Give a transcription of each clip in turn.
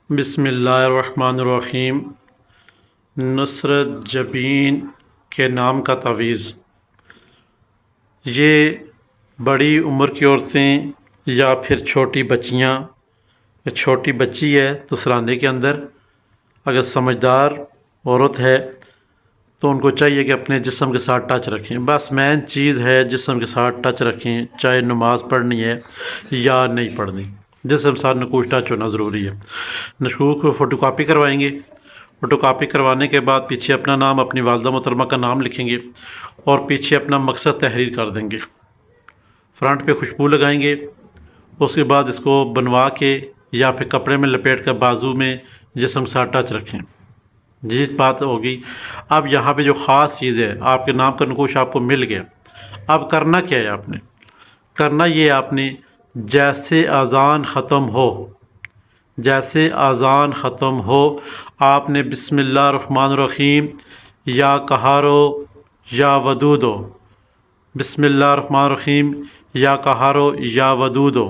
بسم اللہ الرحمن الرحیم۔ نصرت جبین کے نام کا تعویذ۔ یہ بڑی عمر کی عورتیں یا پھر چھوٹی بچیاں یا چھوٹی بچی ہے تو سرانے کے اندر اگر سمجھدار عورت ہے تو ان کو چاہیے کہ اپنے جسم کے ساتھ ٹچ رکھیں۔ بس مین چیز ہے جسم کے ساتھ ٹچ رکھیں، چاہے نماز پڑھنی ہے یا نہیں پڑھنی، جسم کے ساتھ نقوش ٹچ ہونا ضروری ہے۔ نقوش کو فوٹو کاپی کروائیں گے، فوٹو کاپی کروانے کے بعد پیچھے اپنا نام، اپنی والدہ محترمہ کا نام لکھیں گے اور پیچھے اپنا مقصد تحریر کر دیں گے۔ فرنٹ پہ خوشبو لگائیں گے، اس کے بعد اس کو بنوا کے یا پھر کپڑے میں لپیٹ کر بازو میں جسم کے ساتھ ٹچ رکھیں۔ یہ بات ہوگی۔ اب یہاں پہ جو خاص چیز ہے، آپ کے نام کا نقوش آپ کو مل گیا، اب کرنا کیا ہے؟ آپ نے کرنا یہ، آپ نے جیسے اذان ختم ہو، جیسے اذان ختم ہو آپ نے بسم اللہ الرحمن الرحیم یا قہارو یا ودودو، بسم اللہ الرحمن الرحیم یا قہارو یا ودودو،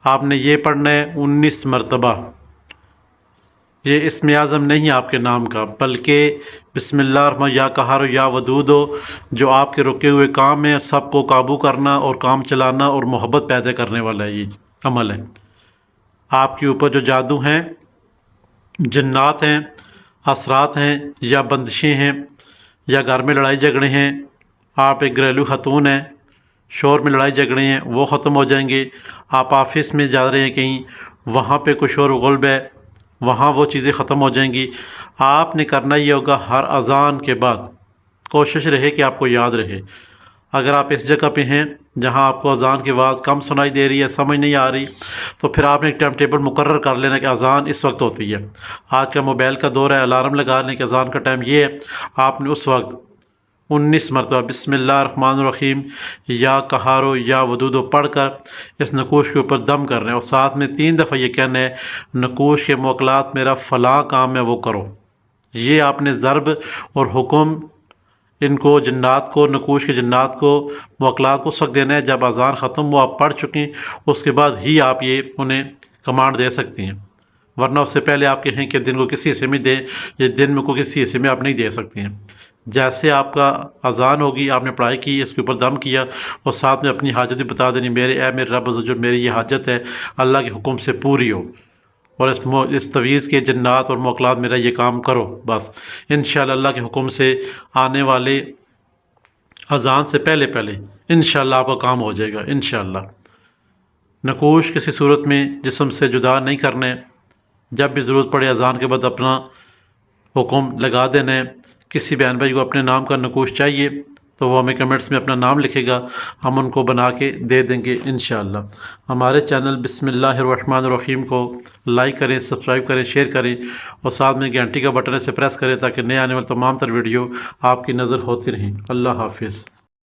آپ نے یہ پڑھنا ہے 19 مرتبہ۔ یہ اسم اعظم نہیں آپ کے نام کا، بلکہ بسم اللہ الرحمن یا قہارو یا ودودو جو آپ کے رکے ہوئے کام ہیں، سب کو قابو کرنا اور کام چلانا اور محبت پیدا کرنے والا ہے، یہ عمل ہے۔ آپ کے اوپر جو جادو ہیں، جنات ہیں، اثرات ہیں یا بندشیں ہیں یا گھر میں لڑائی جھگڑے ہیں، آپ ایک گھریلو خاتون ہیں، شوہر میں لڑائی جھگڑے ہیں، وہ ختم ہو جائیں گے۔ آپ آفس میں جا رہے ہیں کہیں، وہاں پہ کوئی شور و غلب ہے، وہاں وہ چیزیں ختم ہو جائیں گی۔ آپ نے کرنا یہ ہوگا، ہر اذان کے بعد کوشش رہے کہ آپ کو یاد رہے۔ اگر آپ اس جگہ پہ ہیں جہاں آپ کو اذان کی آواز کم سنائی دے رہی ہے، سمجھ نہیں آ رہی، تو پھر آپ نے ایک ٹائم ٹیبل مقرر کر لینا کہ اذان اس وقت ہوتی ہے۔ آج کا موبائل کا دور ہے، الارم لگا لیں کہ اذان کا ٹائم یہ ہے۔ آپ نے اس وقت 19 مرتبہ بسم اللہ الرحمن الرحیم یا قہارو یا ودودو پڑھ کر اس نقوش کے اوپر دم کر رہے ہیں، اور ساتھ میں 3 دفعہ یہ کہنا ہے، نقوش کے موکلات میرا فلاں کام ہے وہ کرو۔ یہ آپ نے ضرب اور حکم ان کو، جنات کو، نقوش کے جنات کو، موکلات کو سک دینا ہے۔ جب اذان ختم ہو، آپ پڑھ چکیں، اس کے بعد ہی آپ یہ انہیں کمانڈ دے سکتی ہیں، ورنہ اس سے پہلے آپ کہیں کہ دن کو کسی حصے میں دیں، یہ دن میں کو کسی حصے میں آپ نہیں دے سکتی ہیں۔ جیسے آپ کا اذان ہوگی، آپ نے پڑھائی کی، اس کے اوپر دم کیا اور ساتھ میں اپنی حاجت بھی بتا دینی، میرے رب عزوجل میری یہ حاجت ہے، اللہ کے حکم سے پوری ہو، اور اس تعویذ کے جنات اور موکلات میرا یہ کام کرو۔ بس انشاءاللہ اللہ کے حکم سے آنے والے اذان سے پہلے انشاءاللہ آپ کا کام ہو جائے گا انشاءاللہ۔ نقوش کسی صورت میں جسم سے جدا نہیں کرنے، جب بھی ضرورت پڑے اذان کے بعد اپنا حکم لگا دینا ہے۔ کسی بہن بھائی کو اپنے نام کا نقوش چاہیے تو وہ ہمیں کمنٹس میں اپنا نام لکھے گا، ہم ان کو بنا کے دے دیں گے انشاءاللہ۔ ہمارے چینل بسم اللہ الرحمن الرحیم کو لائک کریں، سبسکرائب کریں، شیئر کریں، اور ساتھ میں گھنٹی کا بٹن سے پریس کریں تاکہ نئے آنے والے تمام تر ویڈیو آپ کی نظر ہوتی رہیں۔ اللہ حافظ۔